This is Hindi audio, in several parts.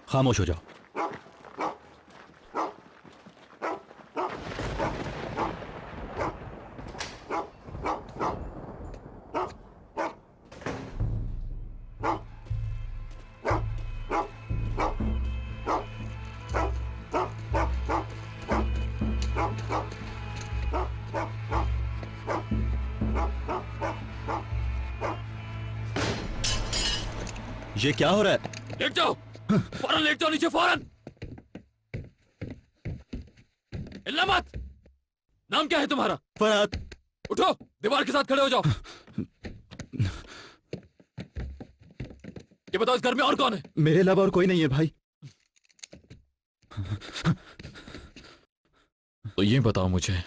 खामोश हो जाओ। ये क्या हो रहा है? लेट जाओ, फौरन लेट जाओ नीचे, फौरन। हिलना मत। नाम क्या है तुम्हारा? फरहाद। उठो, दीवार के साथ खड़े हो जाओ। ये बताओ, इस घर में और कौन है? मेरे अलावा और कोई नहीं है भाई। तो ये बताओ मुझे,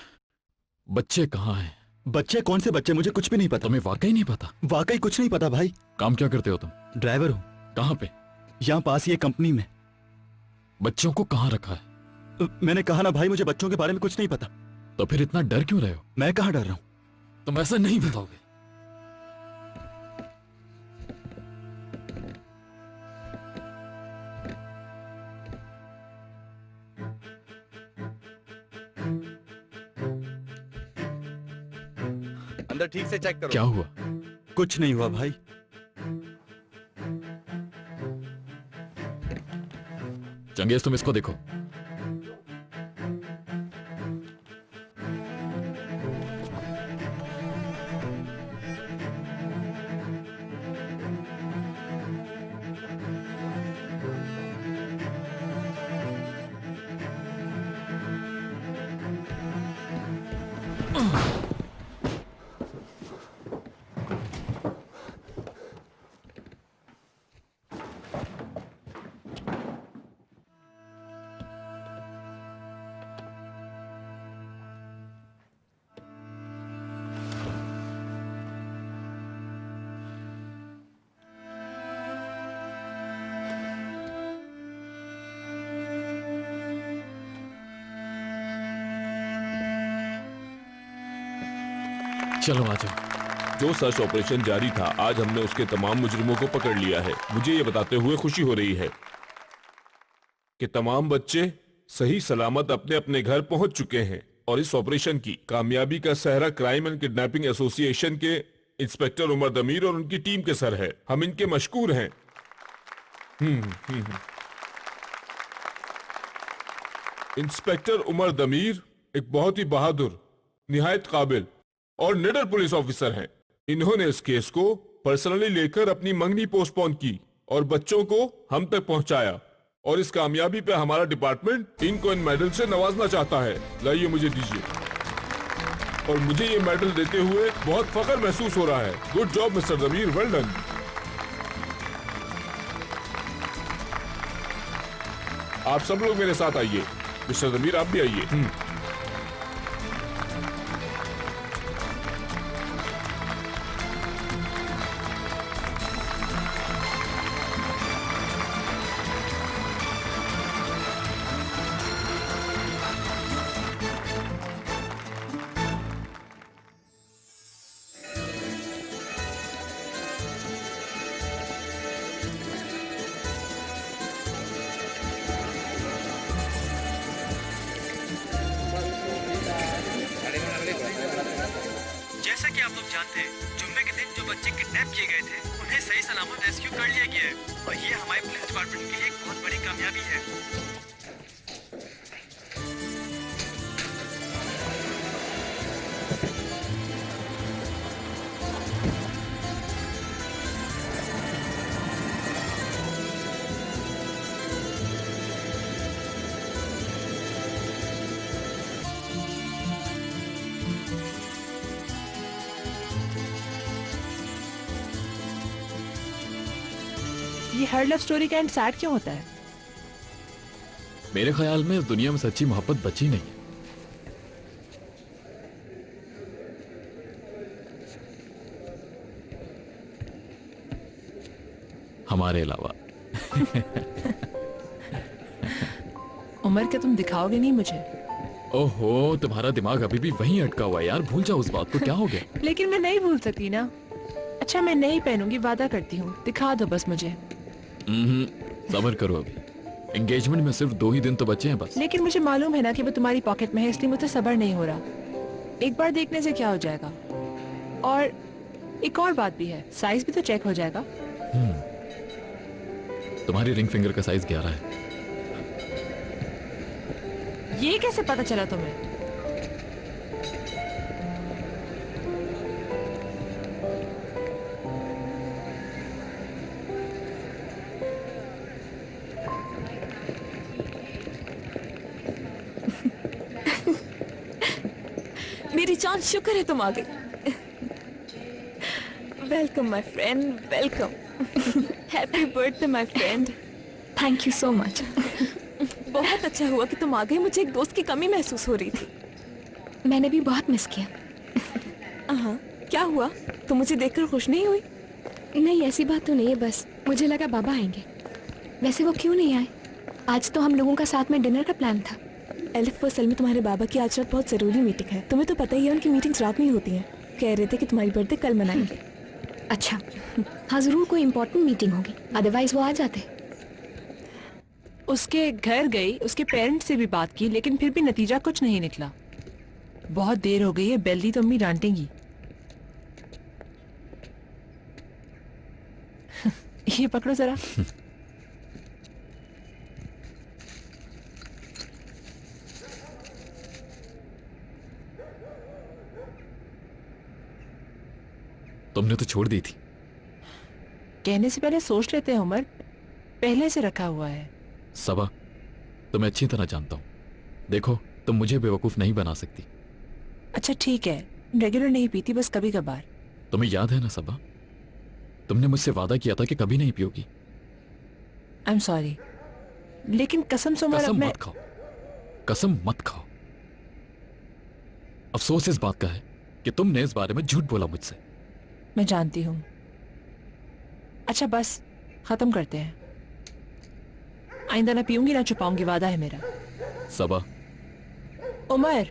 बच्चे कहाँ हैं? बच्चे? कौन से बच्चे? मुझे कुछ भी नहीं पता। तुम्हें वाकई नहीं पता? वाकई कुछ नहीं पता भाई। काम क्या करते हो तुम? ड्राइवर हूँ। कहाँ पे? यहाँ पास ही एक कंपनी में। बच्चों को कहाँ रखा है? मैंने कहा ना भाई, मुझे बच्चों के बारे में कुछ नहीं पता। तो फिर इतना डर क्यों रहे हो? मैं कहाँ डर रहा हूँ? तुम ऐसा नहीं बताओगे। अंदर ठीक से चेक करो। क्या हुआ? कुछ नहीं हुआ भाई। चंगेज, तुम इसको देखो। चलो आ जाओ। जो सर्च ऑपरेशन जारी था, आज हमने उसके तमाम मुजरिमों को पकड़ लिया है। मुझे ये बताते हुए खुशी हो रही है कि तमाम बच्चे सही सलामत अपने अपने घर पहुंच चुके हैं और इस ऑपरेशन की कामयाबी का सहरा क्राइम एंड किडनैपिंग एसोसिएशन के इंस्पेक्टर उमर दमीर और उनकी टीम के सर है। हम इनके मशकूर हैं। इंस्पेक्टर उमर दमीर एक बहुत ही बहादुर, निहायत काबिल और निडर पुलिस ऑफिसर हैं। इन्होंने इस केस को पर्सनली लेकर अपनी मंगनी पोस्टपोन की और बच्चों को हम तक पहुंचाया, और इस कामयाबी पे हमारा डिपार्टमेंट इनको इन मेडल से नवाजना चाहता है। लाइए मुझे दीजिए। और मुझे ये मेडल देते हुए बहुत फख्र महसूस हो रहा है। Good job mister Damir, well done. आप सब लोग मेरे साथ आइए। मिस्टर दमीर, आप भी आइए। जैसा कि आप लोग जानते हैं, जुम्मे के दिन जो बच्चे किडनैप किए गए थे, उन्हें सही सलामत रेस्क्यू कर लिया गया है और ये हमारे पुलिस डिपार्टमेंट के लिए एक बहुत बड़ी कामयाबी है। ये हर लव स्टोरी का एंड सैड क्यों होता है? मेरे ख्याल में इस दुनिया में सच्ची मोहब्बत बची नहीं है। हमारे अलावा। उमर, क्या तुम दिखाओगे नहीं मुझे? ओहो, तुम्हारा दिमाग अभी भी वहीं अटका हुआ है यार। भूल जाओ उस बात को। क्या हो गया? लेकिन मैं नहीं भूल सकती ना। अच्छा, मैं नहीं पहनूंगी, वादा करती हूँ। दिखा दो बस मुझे। सब्र करो अभी। एंगेजमेंट में सिर्फ 2 ही दिन तो बचे हैं बस। लेकिन मुझे मालूम है ना कि वो तुम्हारी पॉकेट में है, इसलिए मुझे सब्र नहीं हो रहा। एक बार देखने से क्या हो जाएगा। और एक और बात भी है, साइज भी तो चेक हो जाएगा। तुम्हारी रिंग फिंगर का साइज 11 है। ये कैसे पता चला तुम्हें? मेरी जान, शुक्र है तुम आ गई। Welcome my friend, welcome. Happy birthday my friend. Thank you so much. बहुत अच्छा हुआ कि तुम आ गई, मुझे एक दोस्त की कमी महसूस हो रही थी। मैंने भी बहुत मिस किया। हाँ, क्या हुआ? तुम मुझे देखकर खुश नहीं हुई? नहीं, ऐसी बात तो नहीं है, बस मुझे लगा बाबा आएंगे। वैसे वो क्यों नहीं आए? आज तो हम लोगों का साथ में डिनर का प्लान था। एलिफ, असल में तुम्हारे बाबा की आज रात बहुत ज़रूरी मीटिंग है। तुम्हें तो पता ही है, उनकी मीटिंग्स रात में ही होती हैं। कह रहे थे कि तुम्हारी बर्थडे कल मनाएंगे। अच्छा, हाँ जरूर कोई इम्पोर्टेंट मीटिंग होगी, अदरवाइज वो आ जाते। उसके घर गई, उसके पेरेंट्स से भी बात की, लेकिन फिर भी नतीजा कुछ नहीं निकला। बहुत देर हो गई है, बेल दी तो अम्मी डांटेंगी। ये पकड़ो जरा। तुमने तो छोड़ दी थी। कहने से पहले सोच लेते हैं उमर, पहले से रखा हुआ है। सबा, तुम्हें अच्छी तरह जानता हूँ। देखो, तुम मुझे बेवकूफ नहीं बना सकती। अच्छा ठीक है, रेगुलर नहीं पीती, बस कभी कभार। तुम्हें याद है ना सबा, तुमने मुझसे वादा किया था कि कभी नहीं पियोगी। आई एम सॉरी, लेकिन कसम से उमर, अब कसम मैं मत खाओ, कसम मत खाओ। अफसोस इस बात का है कि तुमने इस बारे में झूठ बोला मुझसे। मैं जानती हूँ। अच्छा बस खत्म करते हैं। आइंदा ना पीऊंगी ना छुपाऊंगी, वादा है मेरा। सबा, उमर,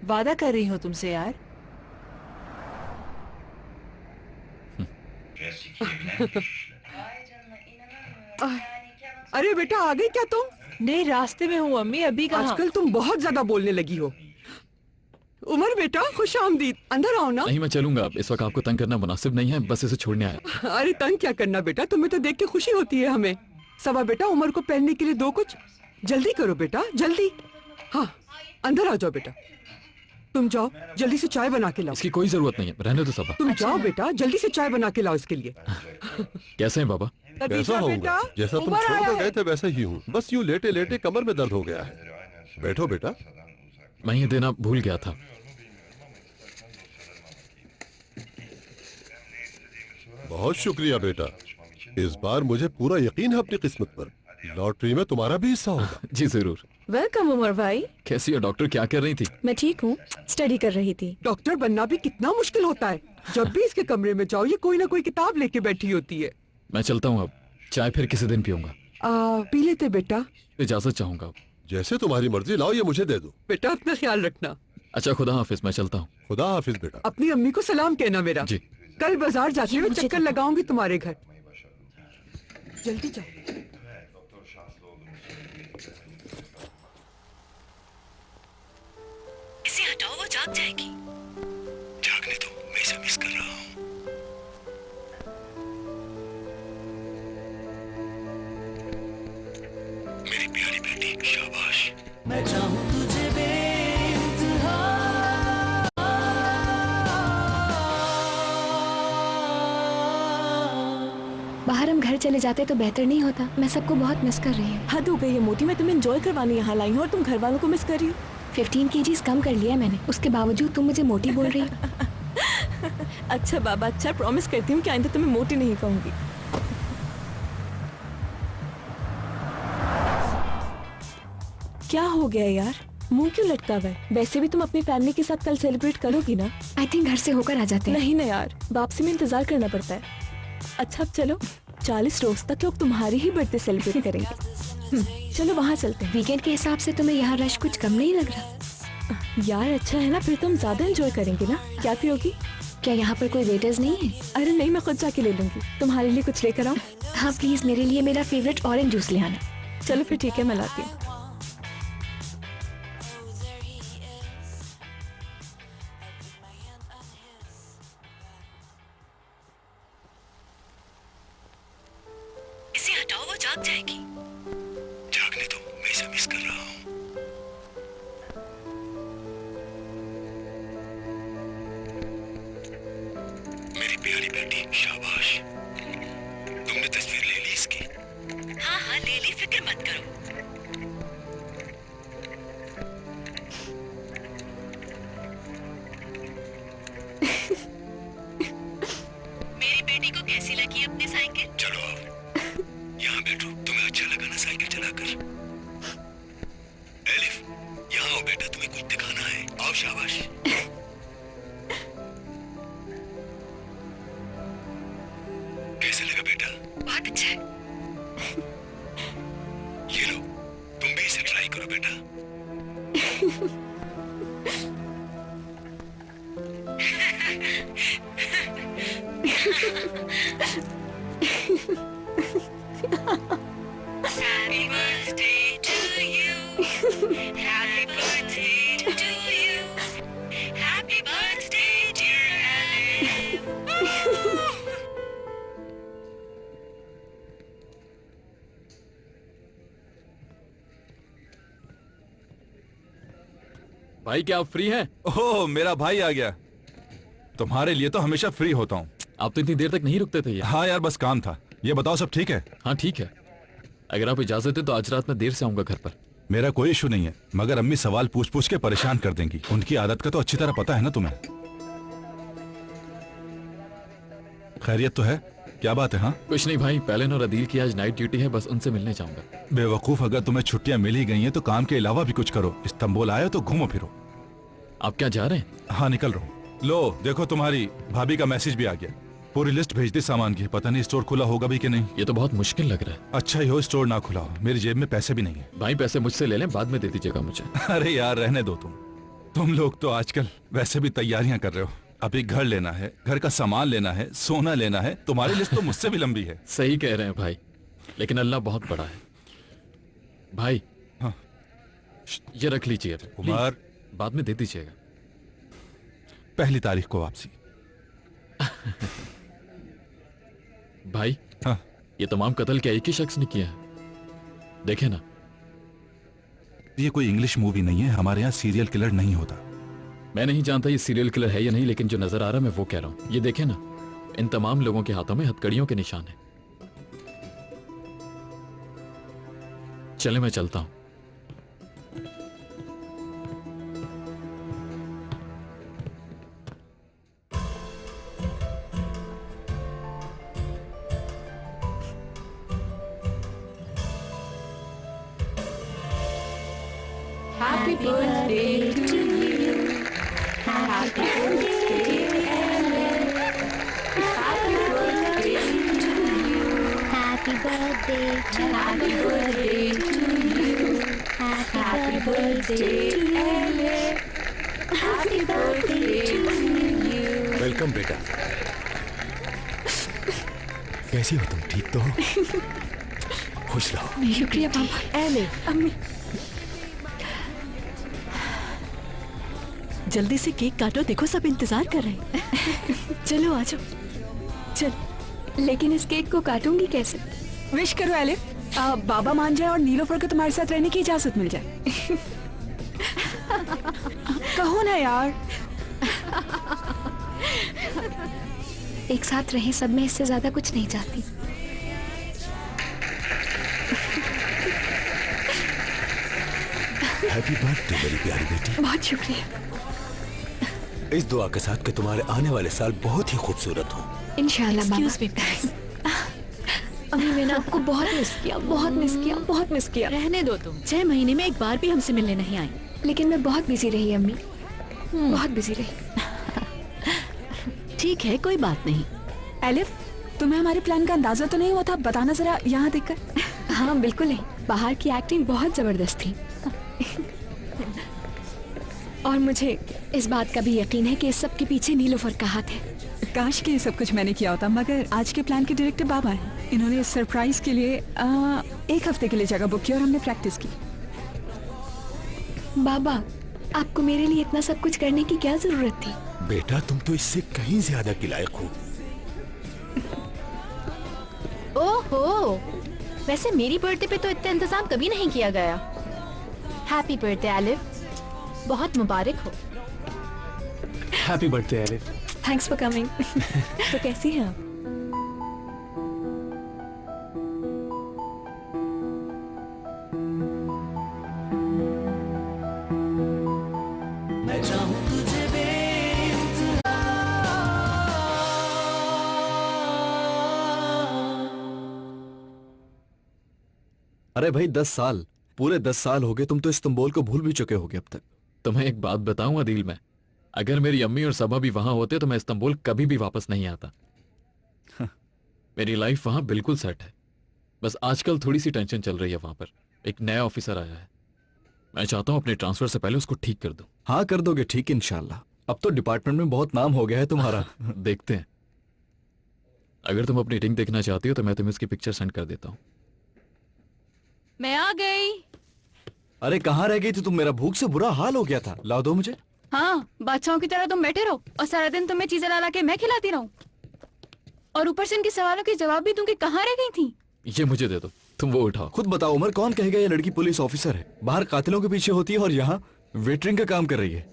वादा कर रही हूँ तुमसे यार। अरे बेटा, आ गई क्या तुम? नहीं, रास्ते में हूँ अम्मी, अभी कहाँ? आजकल तुम बहुत ज्यादा बोलने लगी हो। उमर बेटा, खुश आमदीद, अंदर आओ ना। नहीं मैं चलूंगा, इस वक्त आपको तंग करना मुनासिब नहीं है, बस इसे छोड़ने आया। अरे तंग क्या करना बेटा, तुम्हें तो देख के खुशी होती है हमें। सबा बेटा, उमर को पहनने के लिए दो कुछ। जल्दी करो बेटा, जल्दी। हाँ, अंदर आ जाओ बेटा। तुम जाओ, जल्दी से चाय बना के लाओ। इसकी कोई जरूरत नहीं है, रहने दो सबा। तुम जाओ बेटा, जल्दी से चाय बना के लाओ इसके लिए। कैसे हैं बाबा? कैसा नतीजा होऊंगा? बेटा, जैसा तुम उमर छोड़ आया कर है। गए थे वैसा ही हूँ, बस यूँ लेटे लेटे कमर में दर्द हो गया है। बैठो बेटा। मैं ये देना भूल गया था। बहुत शुक्रिया बेटा, इस बार मुझे पूरा यकीन है अपनी किस्मत पर। लॉटरी में तुम्हारा भी हिस्सा होगा। जी जरूर। वेलकम उमर भाई। कैसी है डॉक्टर, क्या कर रही थी? मैं ठीक हूँ, स्टडी कर रही थी। डॉक्टर बनना भी कितना मुश्किल होता है। जब भी इसके कमरे में जाओ, ये कोई ना कोई किताब लेके बैठी होती है। मैं चलता हूँ अब, चाय फिर किसी दिन पीऊंगा। पी लेते बेटा। इजाजत चाहूंगा। जैसे तुम्हारी मर्जी, लाओ ये मुझे दे दो। बेटा अपना ख्याल रखना। अच्छा, खुदा हाफिज, मैं चलता हूँ। खुदा हाफिज बेटा। अपनी अम्मी को सलाम कहना मेरा। जी। कल बाजार जाते हुए चक्कर लगाऊंगी तुम्हारे घर। जल्दी जाओ। इसे हटाओ, वो जाग जाएगी। जागने दो, मैं इसे मिस कर रहा हूँ। मेरी प्यारी बेटी, शाबाश। मैं चाहूँ तुझे बाहर हम घर चले जाते तो बेहतर नहीं होता? मैं सबको बहुत मिस कर रही हूँ। हद हो गई है मोटी, मैं तुम्हें एंजॉय करवाने यहाँ लाई हूँ और तुम घर वालों को मिस कर रही हो। 15 kgs कम कर लिया है मैंने, उसके बावजूद तुम मुझे मोटी बोल रही हो। अच्छा बाबा, अच्छा, प्रॉमिस करती हूँ कि आइंदा तुम्हें मोटी नहीं कहूंगी। क्या हो गया यार, मुंह क्यों लटका हुआ है? वैसे भी तुम अपनी फैमिली के साथ कल सेलिब्रेट करोगी ना? आई थिंक घर से होकर आ जाते हैं। नहीं ना यार, वापसी में इंतजार करना पड़ता है। अच्छा अब चलो, 40 रोज तक लोग तुम्हारी ही बर्थडे सेलिब्रेट करेंगे। चलो वहाँ चलते हैं। वीकेंड के हिसाब से तुम्हें यहाँ रश कुछ कम नहीं लग रहा? यार अच्छा है ना, फिर तुम ज्यादा एंजॉय करेंगे ना। क्या पियोगी? क्या यहाँ पर कोई वेटर्स नहीं है? अरे नहीं, मैं खुद जाके ले लूंगी। तुम्हारे लिए कुछ लेकर आऊँ? हाँ प्लीज, मेरे लिए मेरा फेवरेट ऑरेंज जूस ले आना। चलो फिर ठीक है, मैं लाती हूँ। इसे हटाओ, वो जाग जाएगी। जागने दो, मैं इसे मिस कर रहा हूँ। मेरी प्यारी बेटी, शाबाश। तुमने तस्वीर ले ली इसकी? हाँ हाँ ले ली, फिक्र मत करो। मेरी बेटी को कैसी लगी अपनी साइकिल? चलो आओ, यहाँ बैठो। तुम्हें अच्छा लगा ना साइकिल चलाकर? एलिफ, यहाँ आओ बेटा, तुम्हें कुछ दिखाना है। आओ, शाबाश। कैसे लगा बेटा? बहुत अच्छा है। ये लो, तुम भी इसे ट्राई करो बेटा। Happy birthday to you. Happy birthday to you. Happy birthday, dear Alice. भाई क्या आप फ्री हैं? ओह, मेरा भाई आ गया। तुम्हारे लिए तो हमेशा फ्री होता हूँ। आप तो इतनी देर तक नहीं रुकते थे यहाँ। हाँ यार, बस काम था। ये बताओ, सब ठीक है? हाँ ठीक है, अगर आप इजाजत है तो आज रात में देर से आऊंगा घर पर। मेरा कोई इशू नहीं है, मगर अम्मी सवाल पूछ पूछ के परेशान कर देंगी। उनकी आदत का तो अच्छी तरह पता है ना तुम्हें। खैरियत तो है? क्या बात है? हाँ कुछ नहीं भाई, पहले और अदील की आज नाइट ड्यूटी है, बस उनसे मिलने जाऊंगा। बेवकूफ, अगर तुम्हें छुट्टियां मिल ही गई हैं तो काम के अलावा भी कुछ करो। इस्तांबुल आए हो तो घूमो फिरो। आप क्या जा रहे हैं? हाँ निकल रहा हूँ। लो देखो, तुम्हारी भाभी का मैसेज भी आ गया। पूरी लिस्ट भेज दी सामान की। पता नहीं स्टोर खुला होगा भी कि नहीं। ये तो बहुत मुश्किल लग रहा है। अच्छा ही हो स्टोर ना खुला हो, मेरी जेब में पैसे भी नहीं है। भाई पैसे मुझसे ले लें, बाद में दे दीजिएगा मुझे। अरे यार रहने दो। तुम लोग तो आजकल वैसे भी तैयारियां कर रहे हो। अभी घर लेना है, घर का सामान लेना है, सोना लेना है। तुम्हारी लिस्ट तो मुझसे भी लंबी है। सही कह रहे हैं भाई, लेकिन अल्लाह बहुत बड़ा है। भाई हाँ, ये रख लीजिए उमर, बाद में दे दीजिएगा। 1 तारीख को वापसी। भाई हाँ, ये तमाम कत्ल क्या एक ही शख्स ने किया है? देखे ना, ये कोई इंग्लिश मूवी नहीं है। हमारे यहाँ सीरियल किलर नहीं होता। मैं नहीं जानता ये सीरियल किलर है या नहीं, लेकिन जो नजर आ रहा है मैं वो कह रहा हूं। ये देखे ना, इन तमाम लोगों के हाथों में हथकड़ियों के निशान है। चले मैं चलता हूं। Happy birthday to you. Happy birthday, Ellen. Happy birthday to you. Happy birthday to Happy birthday to you. Happy birthday, Ellen. Happy birthday to you. Welcome बेटा। कैसी हो तुम? ठीक तो हो? खुश रहो। शुक्रिया पापा। एलिफ, अम्मी, जल्दी से केक काटो, देखो सब इंतजार कर रहे हैं। चलो आ जाओ। चल। लेकिन इस केक को काटूंगी कैसे? विश करो एलिफ, बाबा मान जाए और नीलोफर को तुम्हारे साथ रहने की इजाजत मिल जाए। कहो ना यार। एक साथ रहे सब, मैं इससे ज्यादा कुछ नहीं चाहती। हैप्पी बर्थडे मेरी प्यारी बेटी। बहुत शुक्रिया। इस दुआ के साथ कि तुम्हारे आने वाले साल बहुत ही खूबसूरत हो। इंशाल्लाह बाबा। Excuse me, please. अम्मी मैंने आपको बहुत मिस किया, बहुत मिस किया, बहुत मिस किया। रहने दो तुम, 6 महीने में एक बार भी हमसे मिलने नहीं आई। लेकिन मैं बहुत बिजी रही अम्मी, बहुत बिजी रही। ठीक है, कोई बात नहीं। एलिफ, तुम्हें हमारे प्लान का अंदाजा तो नहीं हुआ था? बताना जरा यहाँ देखकर। हाँ बिल्कुल नहीं, बाहर की एक्टिंग बहुत जबरदस्त थी। और मुझे इस बात का भी यकीन है कि इस सब के पीछे नीलोफर का हाथ है। काश कि ये सब कुछ मैंने किया होता, मगर आज के प्लान के डायरेक्टर बाबा हैं। इन्होंने इस सरप्राइज के लिए 1 हफ्ते के लिए जगह बुक की और हमने प्रैक्टिस की। बाबा, आपको मेरे लिए इतना सब कुछ करने की क्या जरूरत थी? बेटा तुम तो इससे कहीं ज्यादा की लायक हो। ओहो, वैसे मेरी बर्थडे पे तो इतना इंतजाम कभी नहीं किया गया। हैप्पी बर्थडे एलिफ, बहुत मुबारक हो। Happy birthday elif. Thanks for coming. तो कैसी हैं आप? अरे भाई 10 साल, पूरे 10 साल हो गए। तुम तो इस्तांबुल को भूल भी चुके होगे अब तक। तुम्हें एक बात बताऊं अदील, मैं अगर मेरी अम्मी और सबा भी वहां होते तो मैं इस्तांबुल कभी भी वापस नहीं आता। मेरी लाइफ वहां बिल्कुल सेट है। बस आजकल थोड़ी सी टेंशन चल रही है वहां पर। एक नया ऑफिसर आया है, मैं चाहता हूं अपने ट्रांसफर से पहले उसको ठीक कर दूं। हाँ कर दोगे ठीक इंशाल्लाह। अब तो डिपार्टमेंट में बहुत नाम हो गया है तुम्हारा। देखते हैं। अगर तुम अपनी रिंग देखना चाहती हो तो मैं तुम्हें उसकी पिक्चर सेंड कर देता हूँ। मैं आ गई। अरे कहाँ रह गई थी तुम? मेरा भूख से बुरा हाल हो गया था। ला दो मुझे। हाँ, बादशाहों की तरह तुम बैठे रहो और सारा दिन तुम्हें चीजें ला के मैं खिलाती रहूं, और ऊपर से इनके सवालों के जवाब भी दूंगी। कहाँ रह गई थी? ये मुझे दे दो, तुम वो उठाओ। खुद बताओ उमर, कौन कहेगा ये लड़की पुलिस ऑफिसर है? बाहर कातिलों के पीछे होती है और यहाँ वेटरिंग का काम कर रही है।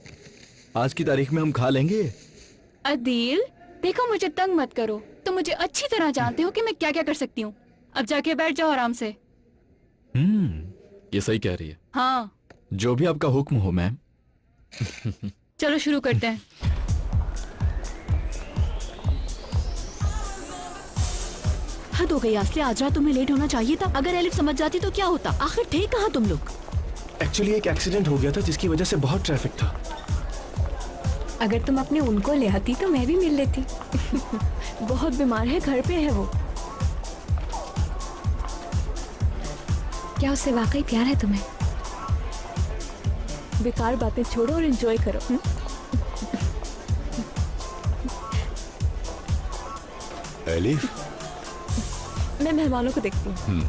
आज की तारीख में हम खा लेंगे। अदील देखो, मुझे तंग मत करो। तुम मुझे अच्छी तरह जानते हो कि मैं क्या क्या कर सकती हूँ। अब जाके बैठ जाओ आराम से। ये सही कह रही है। हाँ, जो भी आपका हुक्म हो मैम। चलो शुरू करते हैं। हद हो गई आसले, आज रात तुम्हें लेट होना चाहिए था। अगर एलिफ समझ जाती तो क्या होता? आखिर थे कहाँ तुम लोग? एक्चुअली एक एक्सीडेंट हो गया था जिसकी वजह से बहुत ट्रैफिक था। अगर तुम अपने उनको ले आती तो मैं भी मिल लेती। बहुत बीमार है, घर पे है वो। क्या उससे वाकई प्यार है तुम्हें? बेकार बातें छोड़ो और एंजॉय करो। एलिफ, मैं मेहमानों को देखती हूँ।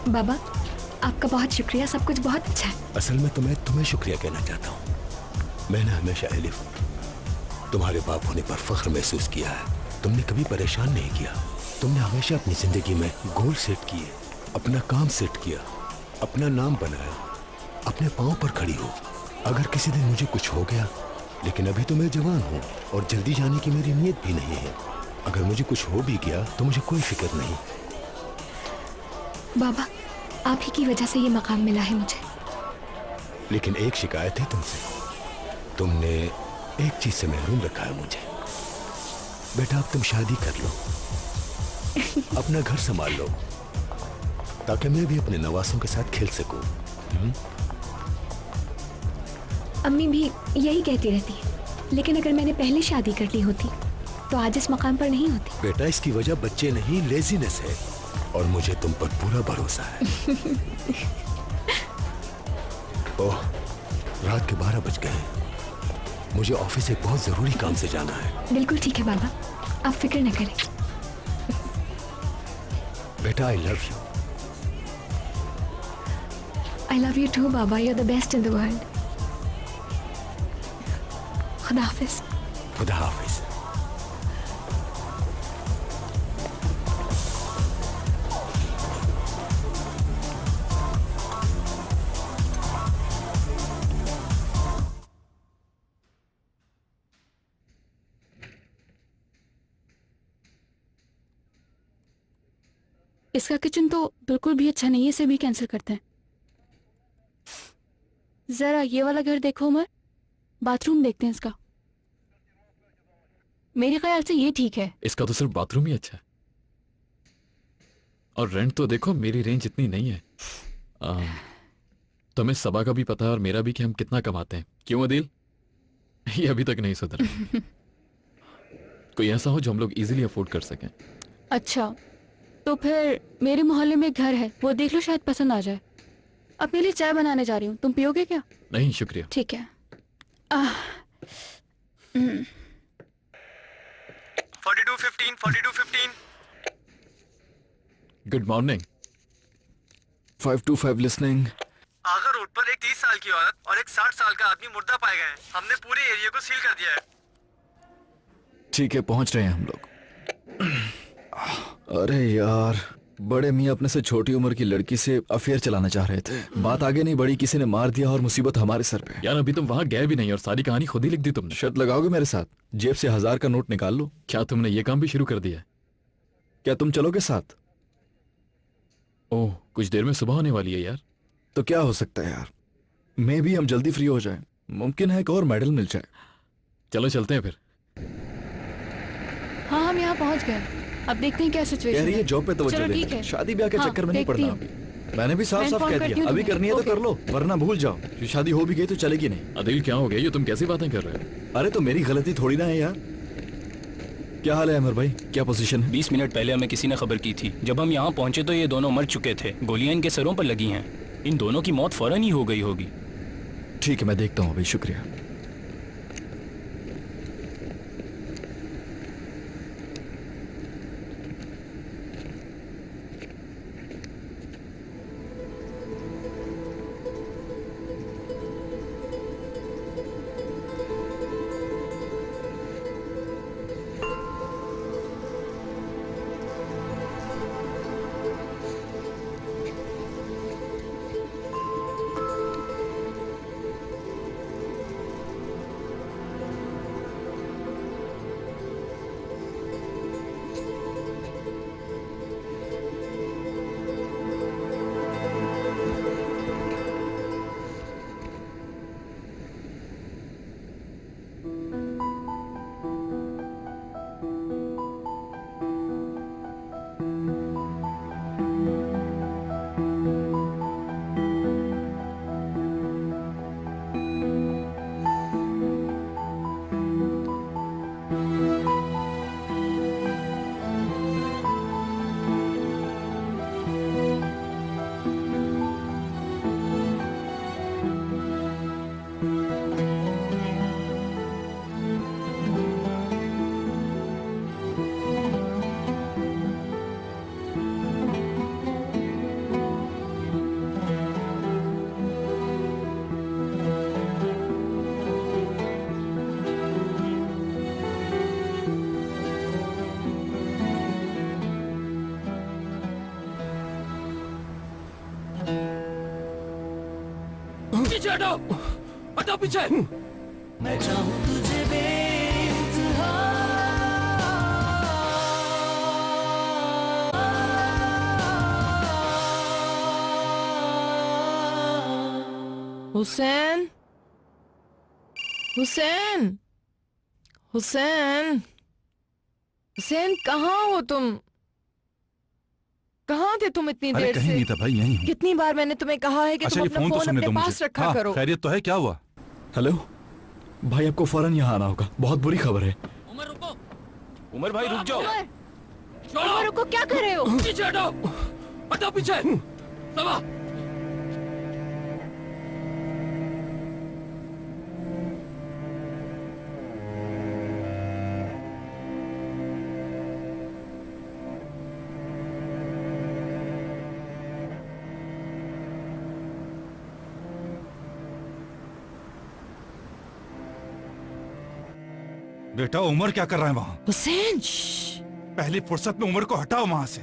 बाबा, आपका बहुत शुक्रिया, सब कुछ बहुत अच्छा है। असल में तो मैं तुम्हें शुक्रिया कहना चाहता हूँ। मैंने हमेशा एलिफ तुम्हारे बाप होने पर फख्र महसूस किया है। तुमने कभी परेशान नहीं किया। तुमने हमेशा अपनी जिंदगी में गोल सेट किए, अपना काम सेट किया, अपना नाम बनाया, अपने पाँव पर खड़ी हो। अगर किसी दिन मुझे कुछ हो गया, लेकिन अभी तो मैं जवान हूँ और जल्दी जाने की मेरी नीयत भी नहीं है। अगर मुझे कुछ हो भी गया तो मुझे कोई फिक्र नहीं। बाबा, आप ही की वजह से ये मकाम मिला है मुझे। लेकिन एक शिकायत है तुमसे। तुमने एक चीज से महरूम रखा है मुझे। बेटा अब तुम शादी कर लो, अपना घर संभाल लो, ताकि मैं भी अपने नवासों के साथ खेल सकूं। अम्मी भी यही कहती रहती है, लेकिन अगर मैंने पहले शादी कर ली होती तो आज इस मकाम पर नहीं होती। बेटा इसकी वजह बच्चे नहीं, लेजीनेस है, और मुझे तुम पर पूरा भरोसा है। ओह, रात के 12 बज गए। मुझे ऑफिस एक बहुत जरूरी काम से जाना है। बिल्कुल ठीक है बाबा, आप फिक्र न करें। बेटा I love you. I love you too, Baba. You're the best in the world. खुदा हाफिज। खुदा हाफिज। इसका किचन तो बिल्कुल भी अच्छा नहीं है, इसे भी कैंसिल करते हैं। जरा ये वाला घर देखो उमर, बाथरूम देखते हैं इसका। मेरे ख्याल से ये ठीक है। इसका तो सिर्फ बाथरूम ही अच्छा है, और रेंट तो देखो मेरी रेंज इतनी नहीं है। तुम्हें सबा का भी पता है और मेरा भी कि हम कितना कमाते हैं। क्यों अदील? ये अभी तक नहीं सुधरा। कोई ऐसा हो जो हम लोग इजीली अफोर्ड कर सकें। अच्छा, तो फिर मेरे मोहल्ले में घर है, वो देख लो, शायद पसंद आ जाए। अपने लिए चाय बनाने जा रही हूँ, तुम पियोगे क्या? नहीं शुक्रिया। ठीक है। 4215 4215। Good morning. 525 लिसनिंग। आगा रोड पर एक 30 साल की औरत और एक 60 साल का आदमी मुर्दा पाए गए हैं। हमने पूरे एरिया को सील कर दिया है। ठीक है, पहुंच रहे हैं हम लोग। अरे यार, बड़े मियाँ अपने से छोटी उम्र की लड़की से अफेयर चलाना चाह रहे थे। बात आगे नहीं बढ़ी, किसी ने मार दिया और मुसीबत हमारे सर पे। यार अभी तुम वहां गए भी नहीं और सारी कहानी खुद ही लिख दी तुमने। शर्त लगाओगे मेरे साथ? जेब से 1000 का नोट निकाल लो। क्या तुमने ये काम भी शुरू कर दिया है? क्या तुम चलोगे साथ? ओह, कुछ देर में सुबह होने वाली है यार। तो क्या हो सकता है यार, मैं भी हम जल्दी फ्री हो जाएं। मुमकिन है एक और मेडल मिल जाए। चलो चलते हैं फिर। हाँ, हम यहाँ पहुँच गए। अब देखते हैं क्या सिचुएशन कह रही है जॉब पे तवज्जो चलो दे। ठीक है। शादी ब्याह के हाँ, चक्कर में नहीं देखती पड़ना हूँ। अभी। मैंने भी साफ मैं साफ फोन कह करती दिया, हूँ अभी तुम्हें। करनी है तो ओके। कर लो, वरना भूल जाओ। जो शादी हो भी गई तो चलेगी नहीं। अदिल क्या हो गया, ये तुम कैसी बातें कर रहे हो? अरे तो मेरी गलती थोड़ी ना है यार। क्या हाल है अमर भाई, क्या पोजीशन है? 20 मिनट पहले हमें किसी ने खबर की थी। जब हम यहाँ पहुंचे तो ये दोनों मर चुके थे। गोलियां इनके सरों पर लगी हैं। इन दोनों की मौत फौरन ही हो गई होगी। ठीक है, मैं देखता हूँ अभी। शुक्रिया। पीछे हटो, हटो पीछे। मैं चाहूं तुझे हुसैन, हुसैन, हुसैन, हुसैन, कहाँ हो तुम? कहाँ थे तुम इतनी अरे देर कहीं से? नहीं था भाई, यहीं हूँ। कितनी बार मैंने तुम्हें कहा है कि अच्छा तुम ये अपना फोन तो फोन सुनने अपने दो पास मुझे। रखा हाँ, करो। खैरियत तो है, क्या हुआ? हेलो भाई, आपको फौरन यहाँ आना होगा, बहुत बुरी खबर है। उमर रुको। उमर भाई रुक जाओ। उमर, रुको, क्या कर रहे हो? पीछे हटो, हटो पीछे। सबा। बेटा उमर क्या कर रहा है वहाँ? हुसैन, पहली फुर्सत में उमर को हटाओ वहाँ से।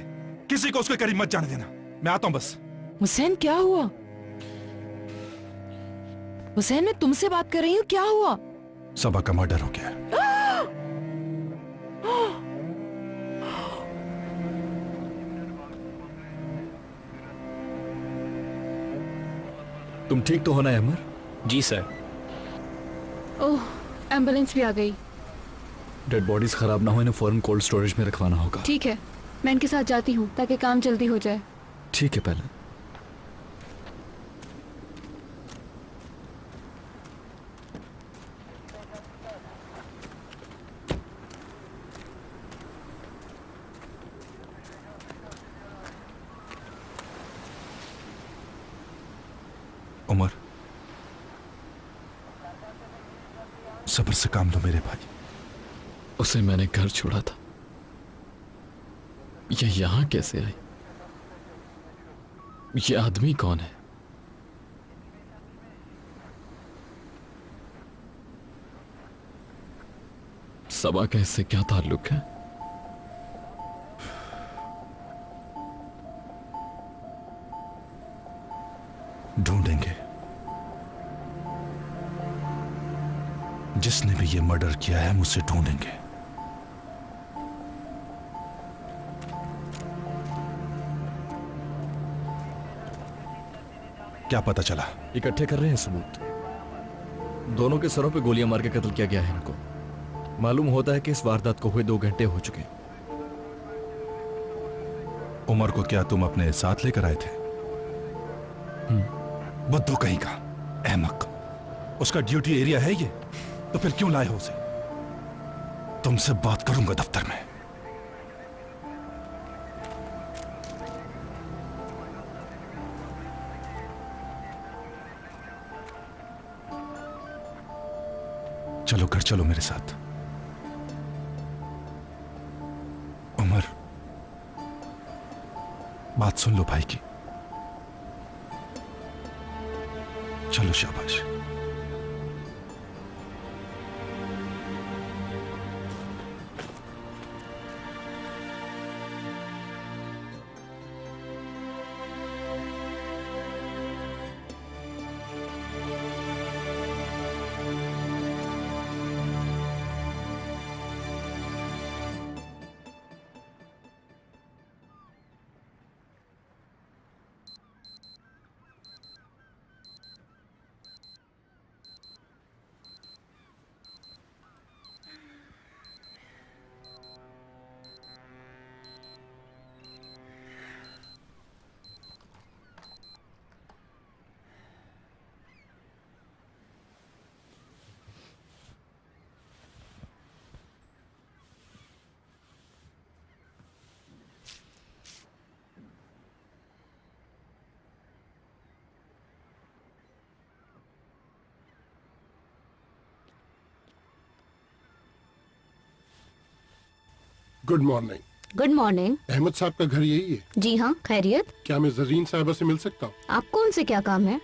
किसी को उसके करीब मत जाने देना। मैं आता हूँ बस। हुसैन, क्या हुआ? हुसैन, मैं तुमसे बात कर रही हूँ, क्या हुआ? सबा का मर्डर हो गया। तुम ठीक तो होना है अमर? जी सर। ओह, एम्बुलेंस भी आ गई। डेड बॉडीज खराब ना हो, इन्हें फौरन कोल्ड स्टोरेज में रखवाना होगा। ठीक है, मैं इनके साथ जाती हूँ ताकि काम जल्दी हो जाए। ठीक है, पहले उमर, सब्र से काम लो मेरे भाई। उसे मैंने घर छोड़ा था, ये यहां कैसे आई? ये आदमी कौन है? सबा का इससे क्या ताल्लुक है? ढूंढेंगे। जिसने भी ये मर्डर किया है, मुझसे ढूंढेंगे। क्या पता चला? इकट्ठे कर रहे हैं सबूत। दोनों के सरों पे गोलियां मार के कत्ल किया गया है इनको। मालूम होता है कि इस वारदात को हुए 2 घंटे हो चुके। उमर को क्या तुम अपने साथ लेकर आए थे? बुद्धू कहीं का, अहमक। उसका ड्यूटी एरिया है ये, तो फिर क्यों लाए हो उसे? तुमसे बात करूंगा दफ्तर में। चलो घर चलो मेरे साथ। उमर, बात सुन लो भाई की। चलो शाबाश। Good morning. Good morning. Ahmed साहब का घर यही है? जी हाँ, खैरियत? क्या मैं जरीन साहिबा से मिल सकता हूँ? आपको उनसे क्या काम है?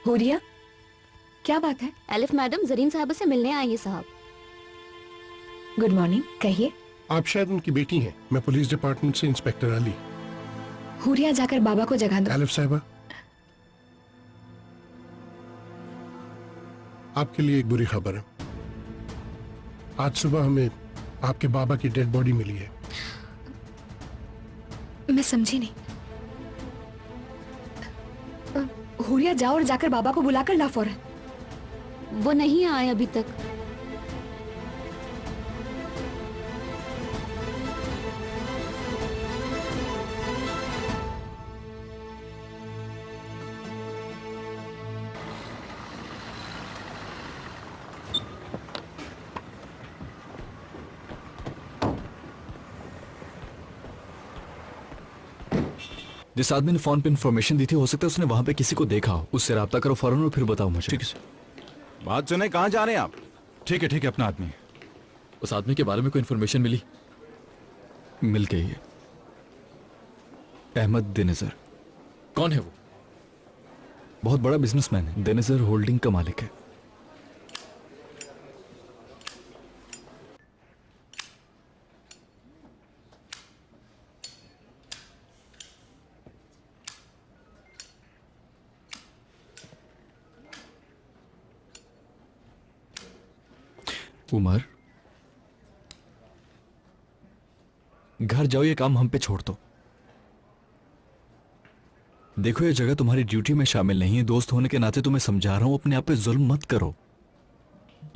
हुरिया, क्या बात है? एलिफ मैडम जरीन साहबा से मिलने आई है साहब। गुड मॉर्निंग, कहिए। आप शायद उनकी बेटी हैं। मैं पुलिस डिपार्टमेंट से इंस्पेक्टर अली। हुरिया, जाकर बाबा को जगा दो। एलिफ साहिबा, आपके लिए एक बुरी खबर है। आज सुबह हमें आपके बाबा की डेड बॉडी मिली है। मैं समझी नहीं। हुरिया, जाओ और जाकर बाबा को बुलाकर ला फौरन। वो नहीं आए अभी तक। जिस आदमी ने फोन पे इन्फॉर्मेशन दी थी, हो सकता है उसने वहां पे किसी को देखा हो। उससे राब्ता करो फौरन और फिर बताओ मुझे। ठीक है सर। बात सुने, कहाँ जा रहे हैं आप? ठीक है, अपना आदमी। उस आदमी के बारे में कोई इन्फॉर्मेशन मिली? मिल गई है। अहमद देनेजर। कौन है वो? बहुत बड़ा बिजनेसमैन है। देनेजर होल्डिंग का मालिक है। उमर, घर जाओ, ये काम हम पे छोड़ दो। देखो, ये जगह तुम्हारी ड्यूटी में शामिल नहीं है। दोस्त होने के नाते तुम्हें समझा रहा हूं, अपने आप पे जुल्म मत करो।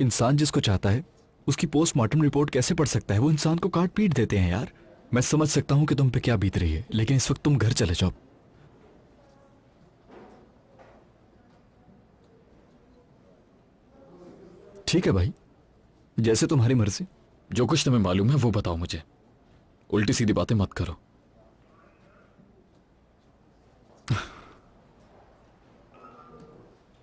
इंसान जिसको चाहता है उसकी पोस्टमार्टम रिपोर्ट कैसे पढ़ सकता है? वो इंसान को काट पीट देते हैं यार। मैं समझ सकता हूं कि तुम पे क्या बीत रही है, लेकिन इस वक्त तुम घर चले जाओ। ठीक है भाई, जैसे तुम्हारी मर्जी। जो कुछ तुम्हें मालूम है वो बताओ मुझे, उल्टी सीधी बातें मत करो।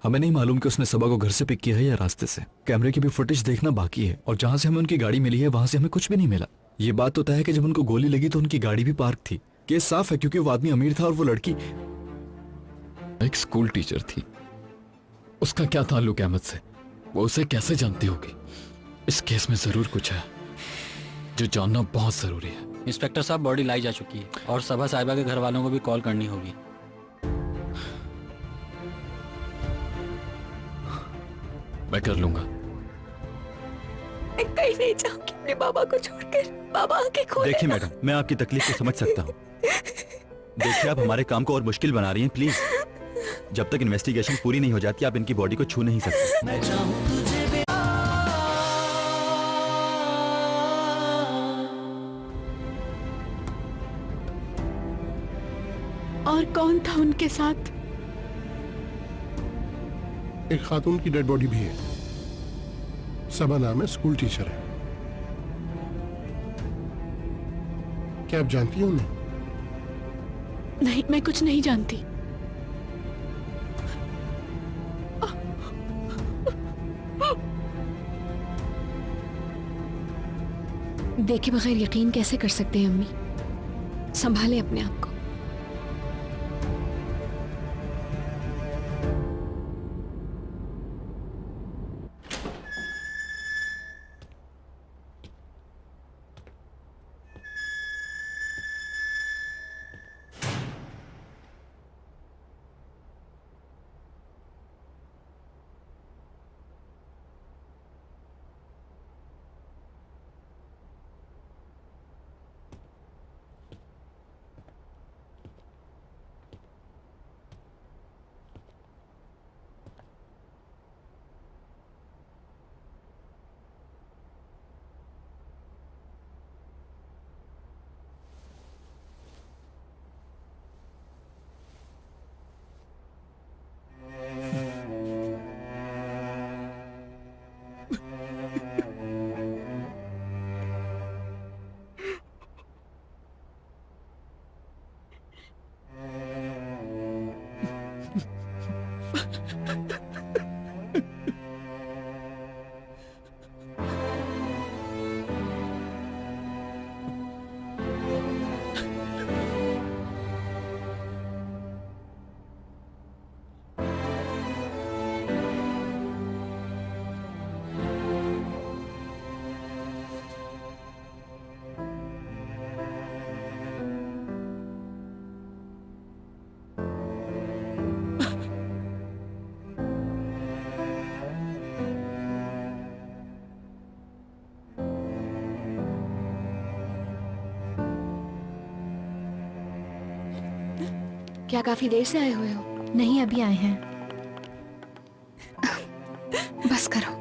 हमें नहीं मालूम कि उसने सबा को घर से पिक किया है या रास्ते से। कैमरे की भी फुटेज देखना बाकी है, और जहां से हमें उनकी गाड़ी मिली है वहां से हमें कुछ भी नहीं मिला। ये बात तो तय है कि जब उनको गोली लगी तो उनकी गाड़ी भी पार्क थी। केस साफ है क्योंकि वो आदमी अमीर था और वो लड़की एक स्कूल टीचर थी। उसका क्या ताल्लुक अहमद से? वो उसे कैसे जानती होगी? इस केस में जरूर कुछ है जो जानना बहुत जरूरी है। इंस्पेक्टर साहब, बॉडी लाई जा चुकी है और सबा साहिबा के घर वालों को भी कॉल करनी होगी। मैं कर लूंगा। मैं कहीं नहीं जाऊंगी अपने बाबा को छोड़कर। बाबा आके खोले। देखिए मैडम, मैं आपकी तकलीफ को समझ सकता हूँ। देखिए, आप हमारे काम को और मुश्किल बना रही हैं। प्लीज, जब तक इन्वेस्टिगेशन पूरी नहीं हो जाती आप इनकी बॉडी को छू नहीं सकते। और कौन था उनके साथ? एक खातून की डेड बॉडी भी है। सबा नाम है, स्कूल टीचर है। क्या आप जानती हैं उन्हें? नहीं, मैं कुछ नहीं जानती। देखे बगैर यकीन कैसे कर सकते हैं अम्मी? संभाले अपने आप को। क्या काफी देर से आए हुए हो? नहीं, अभी आए हैं। बस करो।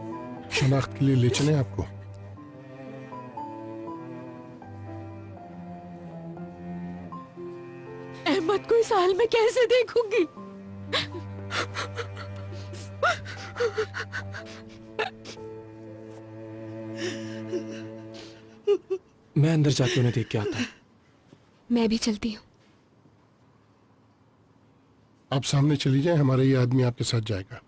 शनाख्त के लिए ले चलें आपको? अहमद को इस हाल में कैसे देखूंगी? मैं अंदर जाके उन्हें देख के आता हूँ। मैं भी चलती हूँ। आप सामने चली जाएं, हमारा ये आदमी आपके साथ जाएगा।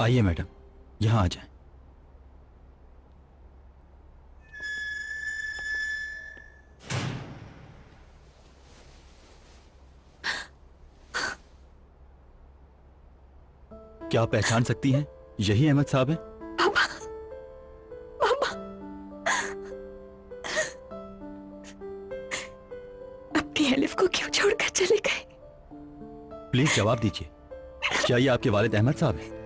आइए मैडम, यहाँ आ जाएं। क्या आप पहचान सकती हैं? यही अहमद साहब हैं? पापा, पापा, अपनी अलिफ को क्यों छोड़कर चले गए? प्लीज जवाब दीजिए, क्या ये आपके वालिद अहमद साहब हैं?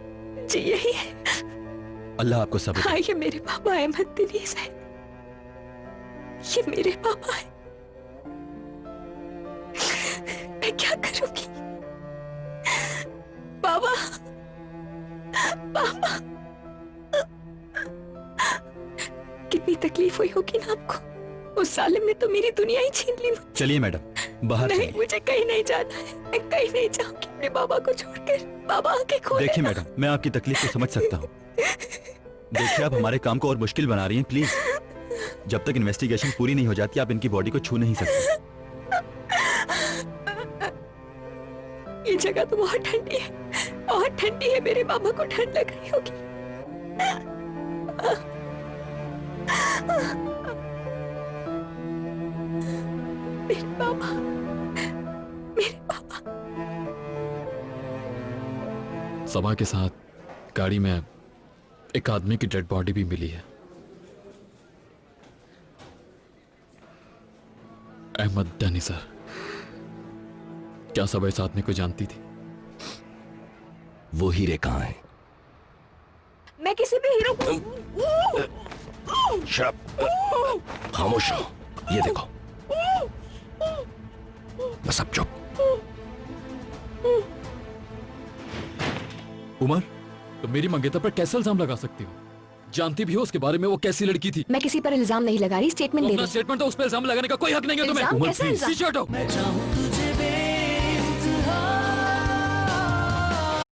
जी यही है। अल्लाह आपको सब्र दे। हाँ, ये मेरे पापा अहमद दनीस है। ये मेरे पापा है। मैं क्या करूंगी? बाबा, बाबा, कितनी तकलीफ हुई होगी ना आपको। उस सालिम ने तो मेरी दुनिया ही छीन ली मुझसे। चलिए मैडम बाहर नहीं, चलिए। मुझे कहीं नहीं जाना है। मैं कहीं नहीं जाऊंगी अपने बाबा को छोड़कर। बाबा आके खोले। देखिए मैडम, मैं आपकी तकलीफ को समझ सकता हूँ। देखिए आप हमारे काम को और मुश्किल बना रही हैं, प्लीज। जब तक इन्वेस्टिगेशन पूरी नहीं हो जाती आप इनकी बॉडी को छू नहीं सकते। ये जगह तो बहुत ठंडी है, बहुत ठंडी है। मेरे बाबा को ठंड लग रही होगी। मेरे बाबा, मेरे बाबा। सबा के साथ गाड़ी में एक आदमी की डेड बॉडी भी मिली है। अहमद डनी सर। क्या सबा इस आदमी को जानती थी? वो हीरे कहाँ है? मैं किसी भी हीरो को खामोश रहो। ये देखो, बस अब चुप। उमर, तो मेरी मंगेतर पर कैसे इल्जाम लगा सकती हो? जानती भी हो उसके बारे में वो कैसी लड़की थी? मैं किसी पर इल्जाम नहीं लगा रही, स्टेटमेंट दे अपना रही हूँ। स्टेटमेंट तो उस पर इल्जाम लगाने का कोई हक नहीं है तुम्हें। इल्जाम? कैसा इल्जाम? पीछे हटो।